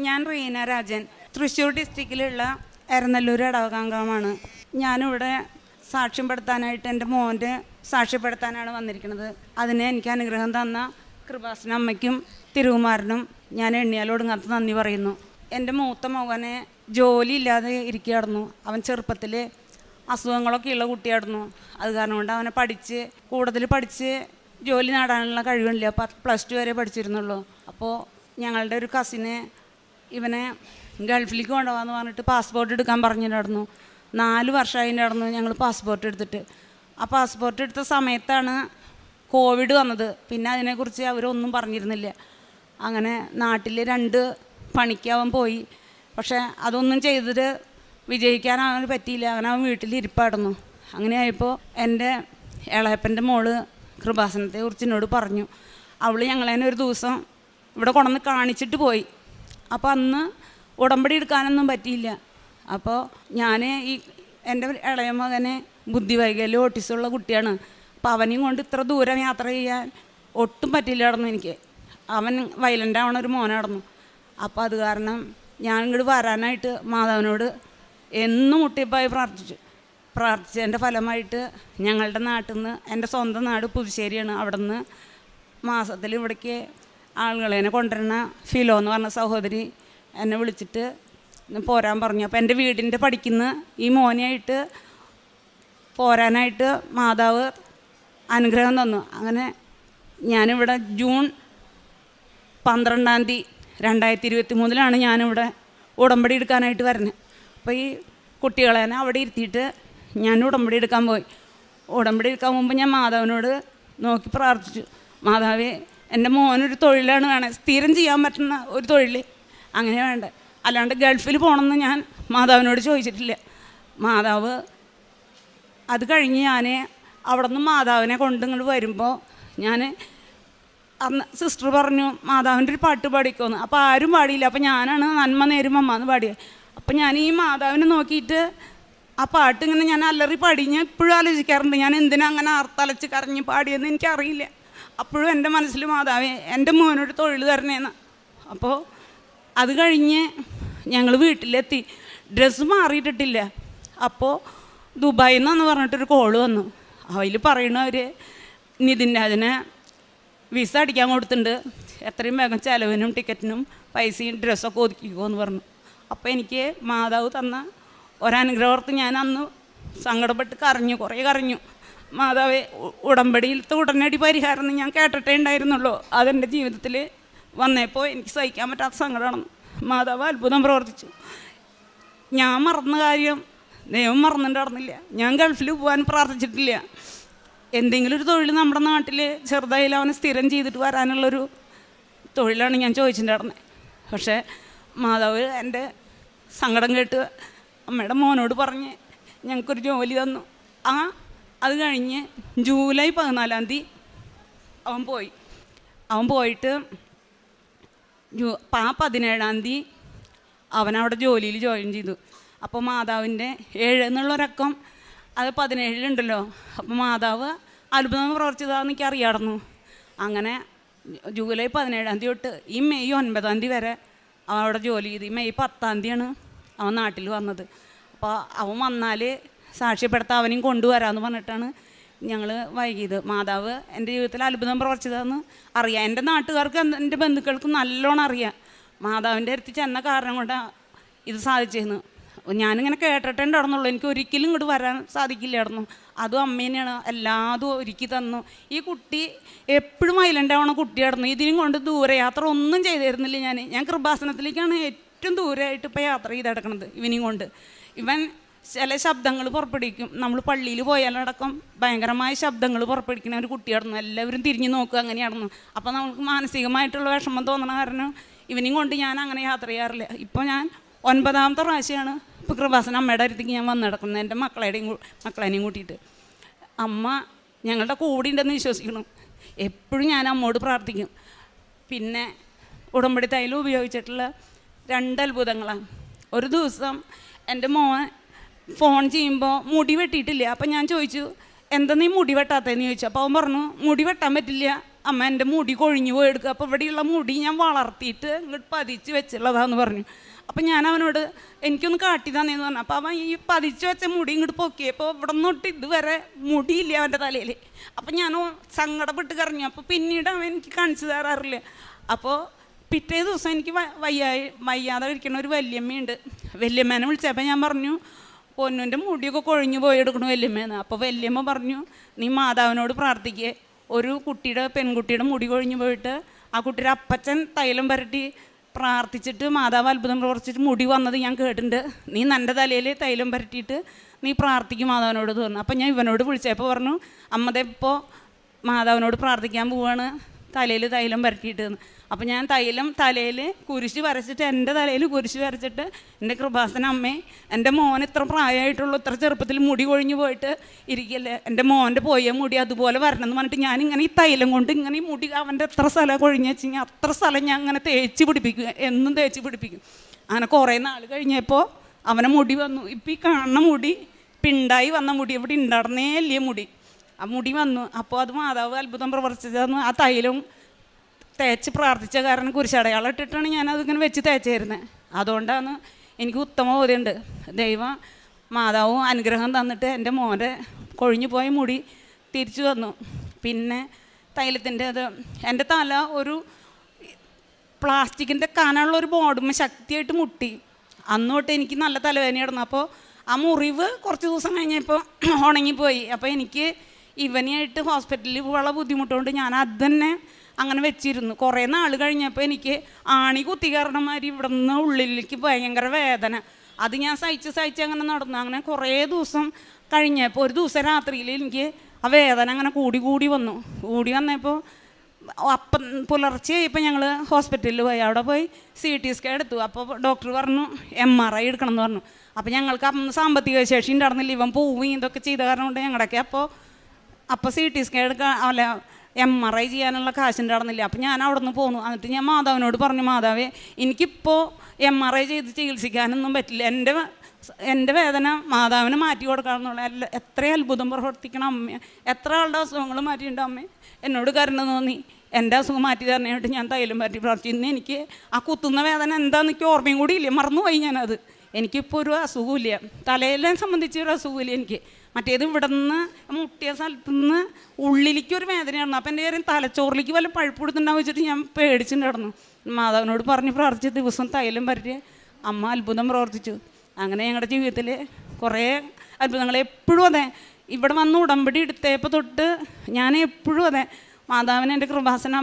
ഞാൻ റീന രാജൻ, തൃശ്ശൂർ ഡിസ്ട്രിക്റ്റിലുള്ള എരനല്ലൂർ ഇടവകാംഗമാണ്. ഞാനിവിടെ സാക്ഷ്യപ്പെടുത്താനായിട്ട് എൻ്റെ മോൻ്റെ സാക്ഷ്യപ്പെടുത്താനാണ് വന്നിരിക്കുന്നത്. അതിന് എനിക്ക് അനുഗ്രഹം തന്ന കൃപാസന അമ്മയ്ക്കും തിരുകുമാരനും ഞാൻ എണ്ണിയാലൊടുങ്ങാത്ത നന്ദി പറയുന്നു. എൻ്റെ മൂത്ത മകനെ ജോലി ഇല്ലാതെ ഇരിക്കുകയായിരുന്നു. അവൻ ചെറുപ്പത്തിൽ അസുഖങ്ങളൊക്കെ ഉള്ള കുട്ടിയായിരുന്നു. അത് കാരണം കൊണ്ട് അവനെ കൂടുതൽ പഠിച്ച് ജോലി നേടാനുള്ള കഴിവില്ല. +2 വരെ പഠിച്ചിരുന്നുള്ളൂ. അപ്പോൾ ഞങ്ങളുടെ ഒരു കസിനെ ഇവനെ ഗൾഫിലേക്ക് കൊണ്ടുപോകാമെന്ന് പറഞ്ഞിട്ട് പാസ്പോർട്ട് എടുക്കാൻ പറഞ്ഞിട്ടുണ്ടായിരുന്നു. 4 വർഷമായിട്ടുണ്ടായിരുന്നു ഞങ്ങൾ പാസ്പോർട്ട് എടുത്തിട്ട്. ആ പാസ്പോർട്ട് എടുത്ത സമയത്താണ് കോവിഡ് വന്നത്. പിന്നെ അതിനെക്കുറിച്ച് അവരൊന്നും പറഞ്ഞിരുന്നില്ല. അങ്ങനെ നാട്ടിൽ 2 പണിക്ക് അവൻ പോയി. പക്ഷേ അതൊന്നും ചെയ്തിട്ട് വിജയിക്കാൻ അവന് പറ്റിയില്ല. അങ്ങനെ അവൻ വീട്ടിലിരിപ്പായിരുന്നു. അങ്ങനെയായപ്പോൾ എൻ്റെ ഇളയപ്പൻ്റെ മോള് കൃപാസനത്തെക്കുറിച്ച് എന്നോട് പറഞ്ഞു. അവൾ ഞങ്ങളതിനെ ഒരു ദിവസം ഇവിടെ കൊണ്ടുവന്ന് കാണിച്ചിട്ട് പോയി. അപ്പോൾ അന്ന് ഉടമ്പടി എടുക്കാനൊന്നും പറ്റിയില്ല. അപ്പോൾ ഞാൻ എൻ്റെ ഇളയ മകനെ ബുദ്ധിവൈകല്യം ഓട്ടിസമുള്ള കുട്ടിയാണ്. അപ്പോൾ അവനെയും കൊണ്ട് ഇത്ര ദൂരം യാത്ര ചെയ്യാൻ ഒട്ടും പറ്റില്ലായിരുന്നു എനിക്ക്. അവൻ വയലൻ്റ് ആവണ ഒരു മോനായിരുന്നു. അപ്പോൾ അത് കാരണം ഞാൻ ഇങ്ങോട്ട് വരാനായിട്ട് മാതാവിനോട് എന്നും മുട്ടിപ്പായി പ്രാർത്ഥിച്ചതിൻ്റെ ഫലമായിട്ട് ഞങ്ങളുടെ നാട്ടിൽ നിന്ന്, എൻ്റെ സ്വന്തം നാട് പുതുശ്ശേരിയാണ്, അവിടെ നിന്ന് മാസത്തിൽ ഇവിടേക്ക് ആളുകളെ കൊണ്ടുവരുന്ന ഫിലോ എന്ന് പറഞ്ഞ സഹോദരി എന്നെ വിളിച്ചിട്ട് പോരാൻ പറഞ്ഞു. അപ്പോൾ എൻ്റെ വീടിൻ്റെ പഠിക്കുന്ന ഈ മോനെയായിട്ട് പോരാനായിട്ട് മാതാവ് അനുഗ്രഹം തന്നു. അങ്ങനെ ഞാനിവിടെ ജൂൺ 12 2023 ഞാനിവിടെ ഉടമ്പടി എടുക്കാനായിട്ട് വരുന്നത്. അപ്പോൾ ഈ കുട്ടികളെ അവിടെ ഇരുത്തിയിട്ട് ഞാൻ ഉടമ്പടി എടുക്കാൻ പോയി. ഉടമ്പടി എടുക്കാൻ പോകുമ്പോൾ ഞാൻ മാതാവിനോട് നോക്കി പ്രാർത്ഥിച്ചു, മാതാവേ എൻ്റെ മോനൊരു തൊഴിലാണ് വേണേ, സ്ഥിരം ചെയ്യാൻ പറ്റുന്ന ഒരു തൊഴിൽ അങ്ങനെ വേണ്ട, അല്ലാണ്ട് ഗൾഫിൽ പോകണമെന്ന് ഞാൻ മാതാവിനോട് ചോദിച്ചിട്ടില്ല. മാതാവ് അത് കഴിഞ്ഞ് ഞാൻ അവിടെ നിന്ന് മാതാവിനെ കൊണ്ട് ഇങ്ങോട്ട് വരുമ്പോൾ ഞാൻ അന്ന് സിസ്റ്റർ പറഞ്ഞു മാതാവിൻ്റെ ഒരു പാട്ട് പാടിക്കോന്ന്. അപ്പോൾ ആരും പാടിയില്ല. അപ്പോൾ ഞാനാണ് നന്മ നേരും അമ്മ എന്ന് പാടിയത്. അപ്പോൾ ഞാൻ ഈ മാതാവിനെ നോക്കിയിട്ട് ആ പാട്ട് ഇങ്ങനെ ഞാൻ അലറി പാടി. ഞാൻ ഇപ്പോഴും ആലോചിക്കാറുണ്ട് ഞാൻ എന്തിനാ അങ്ങനെ ആർത്തലച്ച് കരഞ്ഞ് പാടിയെന്ന് എനിക്കറിയില്ല. അപ്പോഴും എൻ്റെ മനസ്സിൽ മാതാവേ എൻ്റെ മോനൊരു തൊഴിൽ തരണേന്ന്. അപ്പോൾ അത് കഴിഞ്ഞ് ഞങ്ങൾ വീട്ടിലെത്തി. ഡ്രസ്സ് മാറിയിട്ടിട്ടില്ല. അപ്പോൾ ദുബായിൽ നിന്നാന്ന് പറഞ്ഞിട്ടൊരു കോള് വന്നു. അതിൽ പറയണവർ നിതിൻ രാജനെ വിസ അടിക്കാൻ കൊടുത്തിട്ടുണ്ട്, എത്രയും വേഗം ചിലവിനും ടിക്കറ്റിനും പൈസയും ഡ്രസ്സൊക്കെ ഒതുക്കിക്കോ എന്ന് പറഞ്ഞു. അപ്പോൾ എനിക്ക് മാതാവ് തന്ന ഒരനുഗ്രഹത്ത് ഞാൻ അന്ന് സങ്കടപ്പെട്ട് കുറേ കരഞ്ഞു. മാതാവേ ഉടമ്പടിയിലത്തെ ഉടനടി പരിഹാരം എന്ന് ഞാൻ കേട്ടിട്ടേ ഉണ്ടായിരുന്നുള്ളൂ. അതെൻ്റെ ജീവിതത്തിൽ വന്നപ്പോൾ എനിക്ക് സഹിക്കാൻ പറ്റാത്ത സങ്കടമാണ്. മാതാവ് അത്ഭുതം പ്രവർത്തിച്ചു. ഞാൻ മറന്ന കാര്യം ദൈവം മറന്നിട്ടുണ്ടായിരുന്നില്ല. ഞാൻ ഗൾഫിൽ പോകാൻ പ്രാർത്ഥിച്ചിട്ടില്ല. എന്തെങ്കിലും ഒരു തൊഴിൽ നമ്മുടെ നാട്ടിൽ ചെറുതായാലും അവനെ സ്ഥിരം ചെയ്തിട്ട് വരാനുള്ളൊരു തൊഴിലാണ് ഞാൻ ചോദിച്ചിട്ടുണ്ടായിരുന്നത്. പക്ഷേ മാതാവ് എൻ്റെ സങ്കടം കേട്ട് അമ്മയുടെ മോനോട് പറഞ്ഞ് ഞങ്ങൾക്കൊരു ജോലി തന്നു. അത് കഴിഞ്ഞ് ജൂലൈ 14 അവൻ പോയിട്ട് 17 അവനവിടെ ജോലിയിൽ ജോയിൻ ചെയ്തു. അപ്പോൾ മാതാവിൻ്റെ 7 എന്നുള്ളൊരക്കം അത് 17 അപ്പോൾ മാതാവ് അത്ഭുതം പ്രവർത്തിച്ചതാണെന്ന് എനിക്ക് അറിയാമായിരുന്നു. അങ്ങനെ ജൂലൈ 17 തൊട്ട് ഈ മെയ് 9 വരെ അവൻ അവിടെ ജോലി ചെയ്തു. മെയ് 10 അവൻ നാട്ടിൽ വന്നത്. അപ്പോൾ അവൻ വന്നാൽ സാക്ഷ്യപ്പെടുത്താൻ അവനെയും കൊണ്ടുവരാമെന്ന് പറഞ്ഞിട്ടാണ് ഞങ്ങൾ വൈകിയത്. മാതാവ് എൻ്റെ ജീവിതത്തിൽ അത്ഭുതം പ്രവർത്തിച്ചതെന്ന് അറിയാം. എൻ്റെ നാട്ടുകാർക്ക് എൻ്റെ ബന്ധുക്കൾക്ക് നല്ലോണം അറിയാം. മാതാവിൻ്റെ അടുത്ത് ചെന്ന കാരണം കൊണ്ട് ഇത് സാധിച്ചിരുന്നു. ഞാനിങ്ങനെ കേട്ടിട്ടുണ്ടായിരുന്നുള്ളൂ. എനിക്ക് ഒരിക്കലും ഇങ്ങോട്ട് വരാൻ സാധിക്കില്ലായിരുന്നു. അതും അമ്മേനെയാണ് എല്ലാതും ഒരുക്കി തന്നു. ഈ കുട്ടി എപ്പോഴും വയലൻ്റ് ആവണ കുട്ടിയായിരുന്നു. ഇതിനും കൊണ്ട് ദൂരയാത്ര ഒന്നും ചെയ്തിരുന്നില്ല. ഞാൻ കൃപാസനത്തിലേക്കാണ് ഏറ്റവും ദൂരമായിട്ട് ഇപ്പോൾ യാത്ര ചെയ്തെടുക്കണത്. ഇവനെയും കൊണ്ട് ഇവൻ ചില ശബ്ദങ്ങൾ പുറപ്പെടുവിക്കും. നമ്മൾ പള്ളിയിൽ പോയാലടക്കം ഭയങ്കരമായ ശബ്ദങ്ങൾ പുറപ്പെടുവിക്കുന്ന ഒരു കുട്ടിയായിരുന്നു. എല്ലാവരും തിരിഞ്ഞു നോക്കുക അങ്ങനെയായിരുന്നു. അപ്പോൾ നമുക്ക് മാനസികമായിട്ടുള്ള വിഷമം തോന്നണ കാരണം ഇവനെയും കൊണ്ട് ഞാൻ അങ്ങനെ യാത്ര ചെയ്യാറില്ല. ഇപ്പോൾ ഞാൻ 9ാമത്തെ പ്രാവശ്യമാണ് ഇപ്പോൾ കൃപാസന അമ്മയുടെ അടുത്തേക്ക് ഞാൻ വന്ന് കിടക്കുന്നത്, എൻ്റെ മക്കളേനെയും കൂട്ടിയിട്ട്. അമ്മ ഞങ്ങളുടെ കൂടെ ഉണ്ടെന്ന് വിശ്വസിക്കണം. എപ്പോഴും ഞാൻ അമ്മോട് പ്രാർത്ഥിക്കും. പിന്നെ ഉടമ്പടി തൈലം ഉപയോഗിച്ചിട്ടുള്ള 2 അത്ഭുതങ്ങളാണ്. ഒരു ദിവസം എൻ്റെ മോൻ ഫോൺ ചെയ്യുമ്പോൾ മുടി വെട്ടിയിട്ടില്ല. അപ്പം ഞാൻ ചോദിച്ചു എന്താ നീ മുടി വെട്ടാത്തതെന്ന് ചോദിച്ചു. അപ്പോൾ അവൻ പറഞ്ഞു മുടി വെട്ടാൻ പറ്റില്ല, അമ്മ എൻ്റെ മുടി കൊഴിഞ്ഞു പോയി എടുക്കുക, അപ്പോൾ ഇവിടെയുള്ള മുടി ഞാൻ വളർത്തിയിട്ട് ഇങ്ങോട്ട് പതിച്ച് വെച്ചുള്ളതാന്ന് പറഞ്ഞു. അപ്പം ഞാൻ അവനോട് എനിക്കൊന്ന് കാട്ടി തന്നേന്ന് പറഞ്ഞു. അപ്പോൾ അവൻ ഈ പതിച്ച് വെച്ച മുടി ഇങ്ങോട്ട് പൊക്കിയപ്പോൾ ഇവിടെ നിന്നൊട്ട് ഇതുവരെ മുടിയില്ല അവൻ്റെ തലയിൽ. അപ്പം ഞാൻ സങ്കടപ്പെട്ട് കരഞ്ഞു. അപ്പോൾ പിന്നീട് അവൻ എനിക്ക് കാണിച്ചു തരാറില്ല. അപ്പോൾ പിറ്റേ ദിവസം എനിക്ക് വയ്യാതെ ഇരിക്കുന്ന ഒരു വല്യമ്മയുണ്ട്. വല്യമ്മേനെ വിളിച്ചപ്പോൾ ഞാൻ പറഞ്ഞു, പൊന്നുൻ്റെ മുടിയൊക്കെ കൊഴിഞ്ഞു പോയി എടുക്കണു വല്യമ്മേന്ന്. അപ്പോൾ വല്യമ്മ പറഞ്ഞു, നീ മാതാവിനോട് പ്രാർത്ഥിക്കേ, ഒരു പെൺകുട്ടിയുടെ മുടി കൊഴിഞ്ഞു പോയിട്ട് ആ കുട്ടിയുടെ അപ്പച്ചൻ തൈലം പുരട്ടി പ്രാർത്ഥിച്ചിട്ട് മാതാവ് അത്ഭുതം പ്രവർത്തിച്ചിട്ട് മുടി വന്നത് ഞാൻ കേട്ടിട്ടുണ്ട്. നീ നിൻ്റെ തലയിൽ തൈലം പുരട്ടിയിട്ട് നീ പ്രാർത്ഥിക്കും മാതാവിനോട് പറഞ്ഞു. അപ്പം ഞാൻ ഇവനോട് വിളിച്ചപ്പോൾ പറഞ്ഞു, അമ്മതെ ഇപ്പോൾ മാതാവിനോട് പ്രാർത്ഥിക്കാൻ പോവാണ് തലയിൽ തൈലം പുരട്ടിയിട്ടെന്ന്. അപ്പം ഞാൻ തലയിൽ കുരിശ് വരച്ചിട്ട്, എൻ്റെ തലയിൽ കുരിശ് വരച്ചിട്ട്, എൻ്റെ കൃപാസന അമ്മേ, എൻ്റെ മോൻ ഇത്ര പ്രായമായിട്ടുള്ളൂ, ഇത്ര ചെറുപ്പത്തിൽ മുടി കൊഴിഞ്ഞു പോയിട്ട് ഇരിക്കല്ലേ, എൻ്റെ മോൻ്റെ പോയ മുടി അതുപോലെ വരണം എന്ന് പറഞ്ഞിട്ട് ഞാനിങ്ങനെ ഈ തൈലം കൊണ്ട് ഇങ്ങനെ ഈ മുടി അവൻ്റെ എത്ര സ്ഥലം കൊഴിഞ്ഞു വെച്ച് കഴിഞ്ഞാൽ അത്ര സ്ഥലം ഞാൻ അങ്ങനെ തേച്ച് പിടിപ്പിക്കും, എന്നും തേച്ച് പിടിപ്പിക്കും. അങ്ങനെ കുറേ നാൾ കഴിഞ്ഞപ്പോൾ അവനെ മുടി വന്നു. ഇപ്പം ഈ കാണുന്ന മുടി പിണ്ടായി വന്ന മുടി, ഇവിടെ ഉണ്ടായിരുന്നേ അല്ലേ മുടി, ആ മുടി വന്നു. അപ്പോൾ അത് മാതാവ് അത്ഭുതം പ്രവർത്തിച്ചതെന്ന് ആ തൈലം തേച്ച് പ്രാർത്ഥിച്ച കാരണം കുരിശടയാളം ഇട്ടിട്ടാണ് ഞാനതിങ്ങനെ വെച്ച് തേച്ചായിരുന്നത്. അതുകൊണ്ടാണ് എനിക്ക് ഉത്തമ ബോധ്യമുണ്ട്. ദൈവം മാതാവും അനുഗ്രഹം തന്നിട്ട് എൻ്റെ മോൻ്റെ കൊഴിഞ്ഞു പോയ മുടി തിരിച്ചു തന്നു. പിന്നെ തൈലത്തിൻ്റെ അത് എൻ്റെ തല ഒരു പ്ലാസ്റ്റിക്കിൻ്റെ കനമുള്ളൊരു ബോർഡുമ്മ ശക്തിയായിട്ട് മുട്ടി. അന്ന് തൊട്ട് എനിക്ക് നല്ല തലവേദന കിടന്നു. അപ്പോൾ ആ മുറിവ് കുറച്ച് ദിവസം കഴിഞ്ഞപ്പോൾ ഉണങ്ങിപ്പോയി. അപ്പോൾ എനിക്ക് ഇവനെയായിട്ട് ഹോസ്പിറ്റലിൽ പോകാനുള്ള ബുദ്ധിമുട്ടുകൊണ്ട് ഞാൻ അത് തന്നെ അങ്ങനെ വെച്ചിരുന്നു. കുറേ നാൾ കഴിഞ്ഞപ്പോൾ എനിക്ക് ആണി കുത്തി കയറണമാതിരി ഇവിടെ നിന്ന് ഉള്ളിലേക്ക് ഭയങ്കര വേദന. അത് ഞാൻ സഹിച്ച് അങ്ങനെ നടന്നു. അങ്ങനെ കുറേ ദിവസം കഴിഞ്ഞപ്പോൾ ഒരു ദിവസം രാത്രിയിൽ എനിക്ക് ആ വേദന അങ്ങനെ കൂടി വന്നപ്പോൾ പുലർച്ചെ ആയപ്പോൾ ഞങ്ങൾ ഹോസ്പിറ്റലിൽ പോയി. അവിടെ പോയി CT സ്കാൻ എടുത്തു. അപ്പോൾ ഡോക്ടർ പറഞ്ഞു MRI എടുക്കണം എന്ന് പറഞ്ഞു. അപ്പോൾ ഞങ്ങൾക്ക് അന്ന് സാമ്പത്തിക ശേഷി ഉണ്ടായിരുന്നില്ല. ഇവൻ പോവുകയും ഇതൊക്കെ ചെയ്ത കാരണം കൊണ്ട് ഞങ്ങളുടെയൊക്കെ അപ്പോൾ CT സ്കാൻ എടുക്കാൻ MRI ചെയ്യാനുള്ള കാശുണ്ടായിരുന്നില്ല. അപ്പോൾ ഞാൻ അവിടെ നിന്ന് പോന്നു. എന്നിട്ട് ഞാൻ മാതാവിനോട് പറഞ്ഞു, മാതാവേ എനിക്കിപ്പോൾ MRI ചെയ്ത് ചികിത്സിക്കാനൊന്നും പറ്റില്ല, എൻ്റെ വേദന മാതാവിന് മാറ്റി കൊടുക്കാമെന്നുള്ള എത്ര അത്ഭുതം പ്രവർത്തിക്കണം അമ്മ, എത്ര ആളുടെ അസുഖങ്ങൾ മാറ്റിയിട്ടുണ്ട് അമ്മേ, എന്നോട് കരുണ തോന്നി എൻ്റെ അസുഖം മാറ്റി തരണമായിട്ട് ഞാൻ തൈലം പറ്റി പ്രാർത്ഥിച്ചു. ഇന്ന് എനിക്ക് ആ കുത്തുന്ന വേദന എന്താണെന്ന് എനിക്ക് ഓർമ്മയും കൂടി ഇല്ല, മറന്നുപോയി ഞാനത്. എനിക്കിപ്പോൾ ഒരു അസുഖമില്ല, തലയിലെ സംബന്ധിച്ച് ഒരു അസുഖമില്ല എനിക്ക്. മറ്റേത് ഇവിടെ നിന്ന് മുട്ടിയ സ്ഥലത്തു നിന്ന് ഉള്ളിലേക്കൊരു വേദനയായിരുന്നു. അപ്പം എൻ്റെ കാര്യം തലച്ചോറിലേക്ക് വല്ല പഴുപ്പ് കൊടുത്തിട്ടുണ്ടാവും വെച്ചിട്ട് ഞാൻ പേടിച്ചിട്ടുണ്ടായിരുന്നു. മാതാവിനോട് പറഞ്ഞ് പ്രാർത്ഥിച്ച ദിവസം തൈലം പറ്റി അമ്മ അത്ഭുതം പ്രവർത്തിച്ചു. അങ്ങനെ ഞങ്ങളുടെ ജീവിതത്തിൽ കുറേ അത്ഭുതങ്ങൾ. എപ്പോഴും അതെ, ഇവിടെ വന്ന് ഉടമ്പടി എടുത്തപ്പോൾ തൊട്ട് ഞാൻ എപ്പോഴും അതെ, മാതാവിനെ എൻ്റെ കൃപാസന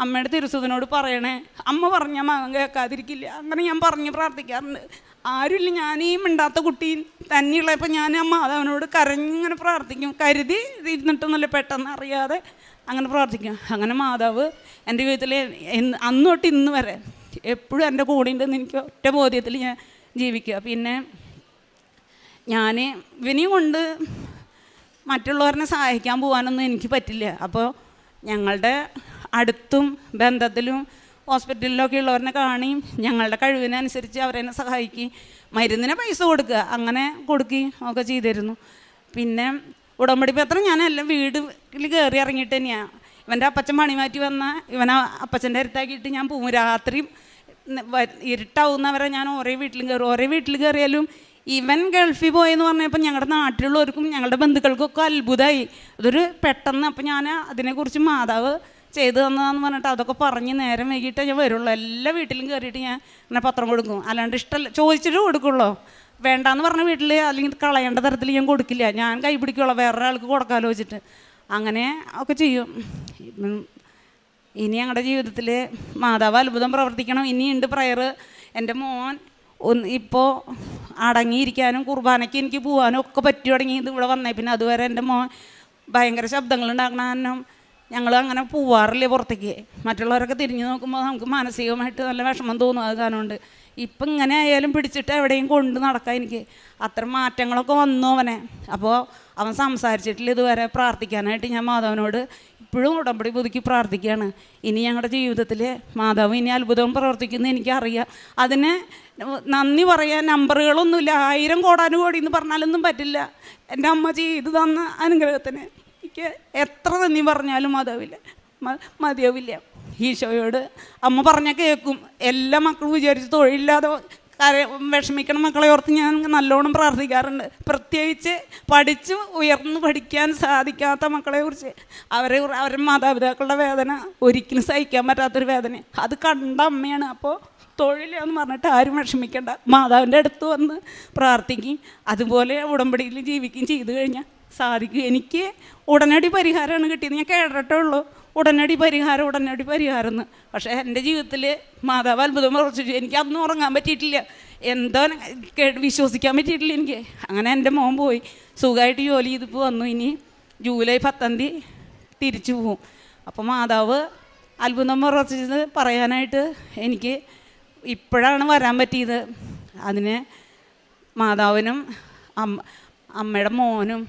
അമ്മയുടെ തിരുസുതനോട് പറയണേ, അമ്മ പറഞ്ഞാൽ മകൻ കേൾക്കാതിരിക്കില്ല, അങ്ങനെ ഞാൻ പറഞ്ഞ് പ്രാർത്ഥിക്കാറുണ്ട്. ആരുമില്ല, ഞാനീ മിണ്ടാത്ത കുട്ടി തന്നെയുള്ളപ്പോൾ ഞാൻ മാതാവിനോട് കരഞ്ഞിങ്ങനെ പ്രാർത്ഥിക്കും, കരുതി ഇരുന്നിട്ടൊന്നുമില്ല, പെട്ടെന്ന് അറിയാതെ അങ്ങനെ പ്രാർത്ഥിക്കും. അങ്ങനെ മാതാവ് എൻ്റെ ജീവിതത്തിൽ അന്ന് തൊട്ട് ഇന്ന് വരെ എപ്പോഴും എൻ്റെ കൂടെ ഉണ്ടെന്ന് എനിക്ക് ഒറ്റ ബോധ്യത്തിൽ ഞാൻ ജീവിക്കുക. പിന്നെ ഞാൻ ഇവനെയും കൊണ്ട് മറ്റുള്ളവരെ സഹായിക്കാൻ പോകാനൊന്നും എനിക്ക് പറ്റില്ല. അപ്പോൾ ഞങ്ങളുടെ അടുത്തും ബന്ധത്തിലും ഹോസ്പിറ്റലിലൊക്കെ ഉള്ളവരെ കാണിയും ഞങ്ങളുടെ കഴിവിനനുസരിച്ച് അവരെന്നെ സഹായിക്കുകയും മരുന്നിന് പൈസ കൊടുക്കുക, അങ്ങനെ കൊടുക്കുകയും ഒക്കെ ചെയ്തിരുന്നു. പിന്നെ ഉടമ്പടി പത്രം ഞാനെല്ലാം വീട്ടിൽ കയറി ഇറങ്ങിയിട്ട് തന്നെയാണ്. ഇവൻ്റെ അപ്പച്ചൻ പണി മാറ്റി വന്നാൽ ഇവനെ അപ്പച്ചൻ്റെ അടുത്താക്കിയിട്ട് ഞാൻ പോകും. രാത്രിയും ഇരുട്ടാവുന്നവരെ ഞാൻ ഓരോ വീട്ടിലും കയറും. ഓരോ വീട്ടിൽ കയറിയാലും ഇവൻ ഗൾഫിൽ പോയെന്ന് പറഞ്ഞപ്പോൾ ഞങ്ങളുടെ നാട്ടിലുള്ളവർക്കും ഞങ്ങളുടെ ബന്ധുക്കൾക്കൊക്കെ അത്ഭുതമായി. ഇതൊരു പെട്ടെന്ന്. അപ്പോൾ ഞാൻ അതിനെക്കുറിച്ച് മാതാവ് ചെയ്തു തന്നതാന്ന് പറഞ്ഞിട്ട് അതൊക്കെ പറഞ്ഞ് നേരം വൈകിട്ടേ ഞാൻ വരുള്ളൂ. എല്ലാ വീട്ടിലും കയറിയിട്ട് ഞാൻ അങ്ങനെ പത്രം കൊടുക്കും. അല്ലാണ്ട് ഇഷ്ടമല്ല ചോദിച്ചിട്ട് കൊടുക്കുള്ളൂ. വേണ്ടാന്ന് പറഞ്ഞ വീട്ടിൽ അല്ലെങ്കിൽ കളയേണ്ട തരത്തിൽ ഞാൻ കൊടുക്കില്ല. ഞാൻ കൈ പിടിക്കുള്ളൂ, വേറൊരാൾക്ക് കൊടുക്കാമല്ലോ വെച്ചിട്ട് അങ്ങനെ ഒക്കെ ചെയ്യും. ഇനി ഞങ്ങളുടെ ജീവിതത്തിൽ മാതാവ് അത്ഭുതം പ്രവർത്തിക്കണം. ഇനിയുണ്ട് പ്രയർ. എൻ്റെ മോൻ ഇപ്പോൾ അടങ്ങിയിരിക്കാനും കുർബാനയ്ക്ക് എനിക്ക് പോകാനും ഒക്കെ പറ്റി തുടങ്ങിയത് ഇവിടെ വന്നേ. പിന്നെ അതുവരെ എൻ്റെ മോൻ ഭയങ്കര ശബ്ദങ്ങളുണ്ടാക്കണ കാരണം ഞങ്ങൾ അങ്ങനെ പോവാറില്ല പുറത്തേക്ക്. മറ്റുള്ളവരൊക്കെ തിരിഞ്ഞു നോക്കുമ്പോൾ നമുക്ക് മാനസികമായിട്ട് നല്ല വിഷമം തോന്നും. അത് കാരണമുണ്ട് ഇപ്പം ഇങ്ങനെ ആയാലും പിടിച്ചിട്ട് എവിടെയും കൊണ്ട് നടക്കാം. എനിക്ക് അത്ര മാറ്റങ്ങളൊക്കെ വന്നു അവനെ. അപ്പോൾ അവൻ സംസാരിച്ചിട്ടില്ല ഇതുവരെ. പ്രാർത്ഥിക്കാനായിട്ട് ഞാൻ മാതാവിനോട് ഇപ്പോഴും ഉടമ്പടി പുതുക്കി പ്രാർത്ഥിക്കുകയാണ്. ഇനി ഞങ്ങളുടെ ജീവിതത്തിൽ മാതാവ് ഇനി അത്ഭുതം പ്രവർത്തിക്കുന്നത് എനിക്കറിയാം. അതിന് നന്ദി പറയാൻ നമ്പറുകളൊന്നുമില്ല. 1000 കോടാനുകോടി എന്ന് പറഞ്ഞാലൊന്നും പറ്റില്ല. എൻ്റെ അമ്മ ചെയ്തു തന്ന അനുഗ്രഹത്തിന് എനിക്ക് എത്ര നന്ദി പറഞ്ഞാലും മാതാവില്ല. മതിയാവില്ല. ഈശോയോട് അമ്മ പറഞ്ഞാൽ കേൾക്കും. എല്ലാ മക്കളും വിചാരിച്ച് തൊഴിലില്ലാതെ വിഷമിക്കണ മക്കളെ ഓർത്ത് ഞാൻ നല്ലോണം പ്രാർത്ഥിക്കാറുണ്ട്. പ്രത്യേകിച്ച് പഠിച്ച് ഉയർന്ന് പഠിക്കാൻ സാധിക്കാത്ത മക്കളെ കുറിച്ച് അവരുടെ മാതാപിതാക്കളുടെ വേദന ഒരിക്കലും സഹിക്കാൻ പറ്റാത്തൊരു വേദന അത് കണ്ട അമ്മയാണ്. അപ്പോൾ തൊഴിലെന്ന് പറഞ്ഞിട്ട് ആരും വിഷമിക്കേണ്ട, മാതാവിൻ്റെ അടുത്ത് വന്ന് പ്രാർത്ഥിക്കും, അതുപോലെ ഉടമ്പടിയിൽ ജീവിക്കുകയും ചെയ്തു കഴിഞ്ഞാൽ സാധിക്കും. എനിക്ക് ഉടനടി പരിഹാരമാണ് കിട്ടിയത്. ഞാൻ കേട്ടിട്ടേ ഉള്ളൂ ഉടനടി പരിഹാരം എന്ന്. പക്ഷേ എൻ്റെ ജീവിതത്തിൽ മാതാവ് അത്ഭുതം പ്രവർത്തിച്ചു. എനിക്ക് അന്ന് ഉറങ്ങാൻ പറ്റിയിട്ടില്ല, എന്തോ വിശ്വസിക്കാൻ പറ്റിയിട്ടില്ല എനിക്ക്. അങ്ങനെ എൻ്റെ മോൻ പോയി സുഖമായിട്ട് ജോലി ചെയ്തിപ്പോൾ വന്നു. ഇനി ജൂലൈ 10 തിരിച്ചു പോവും. അപ്പോൾ മാതാവ് അത്ഭുതം പ്രവർത്തിച്ചത് പറയാനായിട്ട് എനിക്ക് ഇപ്പോഴാണ് വരാൻ പറ്റിയത്. അതിന് മാതാവിനും അമ്മയുടെ മോനും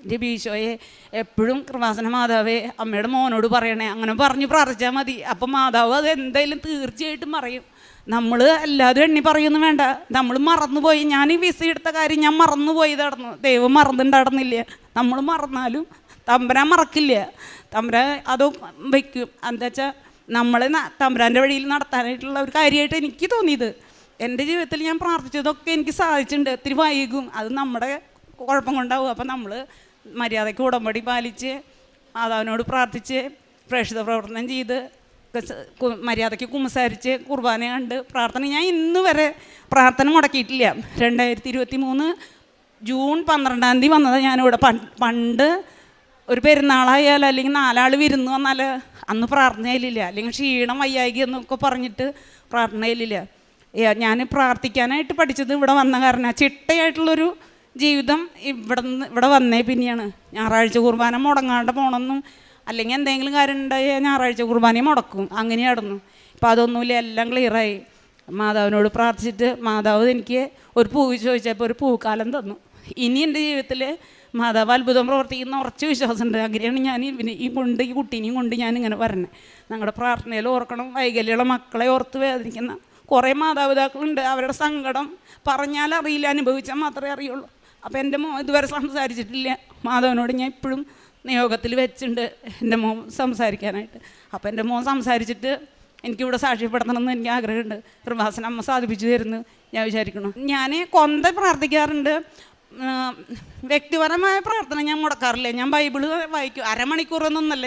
എൻ്റെ ബീശോയെ എപ്പോഴും കൃപാസന മാതാവേ അമ്മയുടെ മോനോട് പറയണേ, അങ്ങനെ പറഞ്ഞ് പ്രാർത്ഥിച്ചാൽ മതി. അപ്പം മാതാവ് അത് എന്തായാലും തീർച്ചയായിട്ടും പറയും. നമ്മൾ എല്ലാവരും എണ്ണി പറയുമെന്ന് വേണ്ട, നമ്മൾ മറന്നുപോയി. ഞാൻ ഈ വിസ എടുത്ത കാര്യം ഞാൻ മറന്നുപോയി നടന്നു. ദൈവം മറന്നിട്ടുണ്ടായിരുന്നില്ല. നമ്മൾ മറന്നാലും തമ്പുരാൻ മറക്കില്ല. തമ്പുരാൻ അത് വയ്ക്കും. എന്താ വെച്ചാൽ നമ്മളെ തമ്പുരാൻ്റെ വഴിയിൽ നടത്താനായിട്ടുള്ള ഒരു കാര്യമായിട്ട് എനിക്ക് തോന്നിയത്. എൻ്റെ ജീവിതത്തിൽ ഞാൻ പ്രാർത്ഥിച്ചതൊക്കെ എനിക്ക് സാധിച്ചിട്ടുണ്ട്. ഒത്തിരി വൈകും, അത് നമ്മുടെ കുഴപ്പം കൊണ്ടാവും. അപ്പം നമ്മൾ മര്യാദയ്ക്ക് ഉടമ്പടി പാലിച്ച് മാതാവിനോട് പ്രാർത്ഥിച്ച് പ്രേക്ഷിത പ്രവർത്തനം ചെയ്ത് മര്യാദയ്ക്ക് കുമ്പസാരിച്ച് കുർബാന കണ്ട് പ്രാർത്ഥന ഞാൻ ഇന്ന് വരെ പ്രാർത്ഥന മുടക്കിയിട്ടില്ല. 2023 ജൂൺ 12 വന്നത് ഞാനിവിടെ. പണ്ട് ഒരു പെരുന്നാളായാൽ അല്ലെങ്കിൽ 4 ആൾ വിരുന്ന് വന്നാൽ അന്ന് പ്രാർത്ഥനയിലില്ല, അല്ലെങ്കിൽ ക്ഷീണം വയ്യായിക എന്നൊക്കെ പറഞ്ഞിട്ട് പ്രാർത്ഥനയിലില്ല. ഞാൻ പ്രാർത്ഥിക്കാനായിട്ട് പഠിച്ചത് ഇവിടെ വന്ന കാരണം ചിട്ടയായിട്ടുള്ളൊരു ജീവിതം ഇവിടെ വന്നേ പിന്നെയാണ്. ഞായറാഴ്ച കുർബാന മുടങ്ങാണ്ട് പോകണമെന്നും അല്ലെങ്കിൽ എന്തെങ്കിലും കാര്യം ഉണ്ടായാൽ ഞായറാഴ്ച കുർബാനയും മുടക്കും, അങ്ങനെയായിരുന്നു. ഇപ്പം അതൊന്നുമില്ല, എല്ലാം ക്ലിയറായി. മാതാവിനോട് പ്രാർത്ഥിച്ചിട്ട് മാതാവ് എനിക്ക് ഒരു പൂവ് ചോദിച്ചപ്പോൾ ഒരു പൂക്കാലം തന്നു. ഇനി എൻ്റെ ജീവിതത്തിൽ മാതാവ് അത്ഭുതം പ്രവർത്തിക്കുന്ന ഉറച്ച വിശ്വാസമുണ്ട്. അങ്ങനെയാണ് ഞാൻ ഈ കുട്ടീനെയും കൊണ്ട് ഞാനിങ്ങനെ വരണേ. ഞങ്ങളുടെ പ്രാർത്ഥനയിൽ ഓർക്കണം, വൈകല്യമുള്ള മക്കളെ ഓർത്ത് വേദനിക്കുന്ന കുറേ മാതാപിതാക്കളുണ്ട്. അവരുടെ സങ്കടം പറഞ്ഞാൽ അറിയില്ല, അനുഭവിച്ചാൽ മാത്രമേ അറിയുള്ളൂ. അപ്പോൾ എൻ്റെ മോൻ ഇതുവരെ സംസാരിച്ചിട്ടില്ല. മാധവനോട് ഞാൻ ഇപ്പോഴും നിയോഗത്തിൽ വെച്ചിട്ടുണ്ട് എൻ്റെ മോൻ സംസാരിക്കാനായിട്ട്. അപ്പോൾ എൻ്റെ മോൻ സംസാരിച്ചിട്ട് എനിക്കിവിടെ സാക്ഷ്യപ്പെടുത്തണമെന്ന് എനിക്ക് ആഗ്രഹമുണ്ട്. കൃപാസന അമ്മ സാധിപ്പിച്ചു തരുന്നു ഞാൻ വിചാരിക്കണം. ഞാൻ കൊന്ത പ്രാർത്ഥിക്കാറുണ്ട്. വ്യക്തിപരമായ പ്രാർത്ഥന ഞാൻ മുടക്കാറില്ല. ഞാൻ ബൈബിള് വായിക്കും. അരമണിക്കൂറൊന്നല്ല,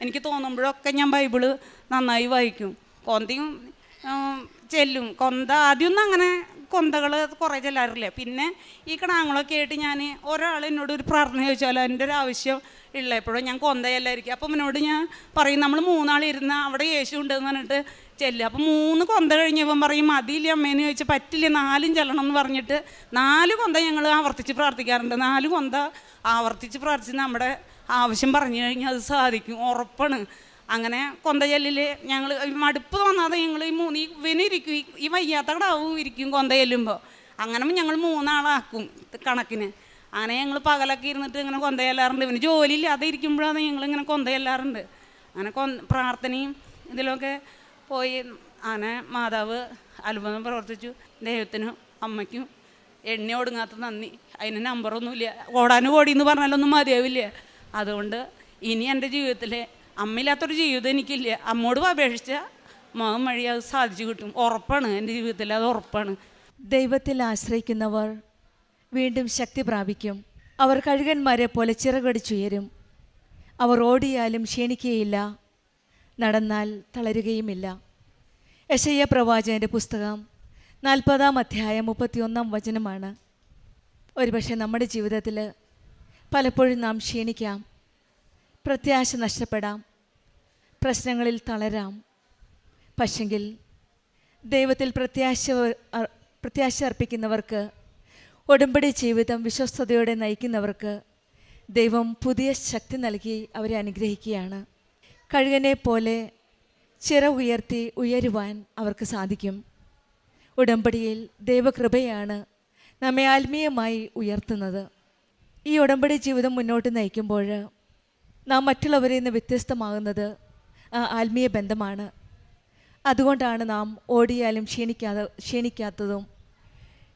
എനിക്ക് തോന്നുമ്പോഴൊക്കെ ഞാൻ ബൈബിള് നന്നായി വായിക്കും. കൊന്തയും ചെല്ലും. കൊന്ത ആദ്യമൊന്നും അങ്ങനെ കൊന്തകൾ കുറേ ചെല്ലാറില്ല. പിന്നെ ഈ കിടാങ്ങളൊക്കെ ആയിട്ട് ഞാൻ ഒരാൾ എന്നോട് ഒരു പ്രാർത്ഥന ചോദിച്ചാൽ എൻ്റെ ഒരു ആവശ്യം ഉള്ള എപ്പോഴും ഞാൻ കൊന്തയല്ലായിരിക്കും. അപ്പം എന്നോട് ഞാൻ പറയും, നമ്മൾ 3 ആൾ ഇരുന്ന് അവിടെ യേശു ഉണ്ടെന്ന് പറഞ്ഞിട്ട് ചെല്ലും. അപ്പം 3 കൊന്ത കഴിഞ്ഞപ്പം പറയും മതിയില്ല അമ്മേന്ന് ചോദിച്ചാൽ പറ്റില്ല, 4 ചെല്ലണം എന്ന് പറഞ്ഞിട്ട് 4 കൊന്ത ഞങ്ങൾ ആവർത്തിച്ച് പ്രാർത്ഥിക്കാറുണ്ട്. 4 കൊന്ത ആവർത്തിച്ച് പ്രാർത്ഥിച്ച് നമ്മുടെ ആവശ്യം പറഞ്ഞു കഴിഞ്ഞാൽ അത് സാധിക്കും, ഉറപ്പാണ്. അങ്ങനെ കൊന്തചെല്ലിൽ ഞങ്ങൾ മടുപ്പ് തോന്നാതെ ഞങ്ങൾ ഇവനിരിക്കും, ഈ വയ്യാത്ത കടാവും ഇരിക്കും കൊന്ത ചെല്ലുമ്പോൾ. അങ്ങനെ ഞങ്ങൾ 3 ആളാക്കും കണക്കിന്. അങ്ങനെ ഞങ്ങൾ പകലൊക്കെ ഇരുന്നിട്ട് ഇങ്ങനെ കൊന്ത ചെല്ലാറുണ്ട്. ഇവന് ജോലി ഇല്ലാതെ ഇരിക്കുമ്പോഴാണ് ഞങ്ങളിങ്ങനെ കൊന്ത ചെല്ലാറുണ്ട്. അങ്ങനെ പ്രാർത്ഥനയും ഇതിലൊക്കെ പോയി അങ്ങനെ മാതാവ് അത്ഭുതം പ്രവർത്തിച്ചു. ദൈവത്തിനും അമ്മയ്ക്കും എണ്ണി ഒടുങ്ങാത്ത നന്ദി. അതിന് നമ്പറൊന്നുമില്ല, കോടാനുകോടി എന്ന് പറഞ്ഞാലൊന്നും മതിയാവില്ല. അതുകൊണ്ട് ഇനി എൻ്റെ ജീവിതത്തിൽ അമ്മയില്ലാത്തൊരു ജീവിതം എനിക്കില്ല. അമ്മോട് അപേക്ഷിച്ച മകൻ വഴി അത് സാധിച്ചു കിട്ടും, ഉറപ്പാണ്. എൻ്റെ ജീവിതത്തിൽ അത് ഉറപ്പാണ്. ദൈവത്തിൽ ആശ്രയിക്കുന്നവർ വീണ്ടും ശക്തി പ്രാപിക്കും. അവർ കഴുകന്മാരെ പോലെ ചിറകടിച്ചുയരും. അവർ ഓടിയാലും ക്ഷീണിക്കുകയില്ല, നടന്നാൽ തളരുകയുമില്ല. യെശയ്യാ പ്രവാചകൻ്റെ പുസ്തകം 40-ാം അധ്യായം 31-ാം വചനമാണ്. ഒരുപക്ഷെ നമ്മുടെ ജീവിതത്തിൽ പലപ്പോഴും നാം ക്ഷീണിക്കാം, പ്രത്യാശ നഷ്ടപ്പെടാം, പ്രശ്നങ്ങളിൽ തളരാം. പക്ഷെങ്കിൽ ദൈവത്തിൽ പ്രത്യാശ അർപ്പിക്കുന്നവർക്ക്, ഉടമ്പടി ജീവിതം വിശ്വസ്തയോടെ നയിക്കുന്നവർക്ക് ദൈവം പുതിയ ശക്തി നൽകി അവരെ അനുഗ്രഹിക്കുകയാണ്. കഴുകനെ പോലെ ചിറ ഉയർത്തി ഉയരുവാൻ അവർക്ക് സാധിക്കും. ഉടമ്പടിയിൽ ദൈവകൃപയാണ് നമ്മെ ആത്മീയമായി ഉയർത്തുന്നത്. ഈ ഉടമ്പടി ജീവിതം മുന്നോട്ട് നയിക്കുമ്പോൾ നാം മറ്റുള്ളവരിൽ നിന്ന് വ്യത്യസ്തമാകുന്നത് ആത്മീയ ബന്ധമാണ്. അതുകൊണ്ടാണ് നാം ഓടിയാലും ക്ഷീണിക്കാത്തതും.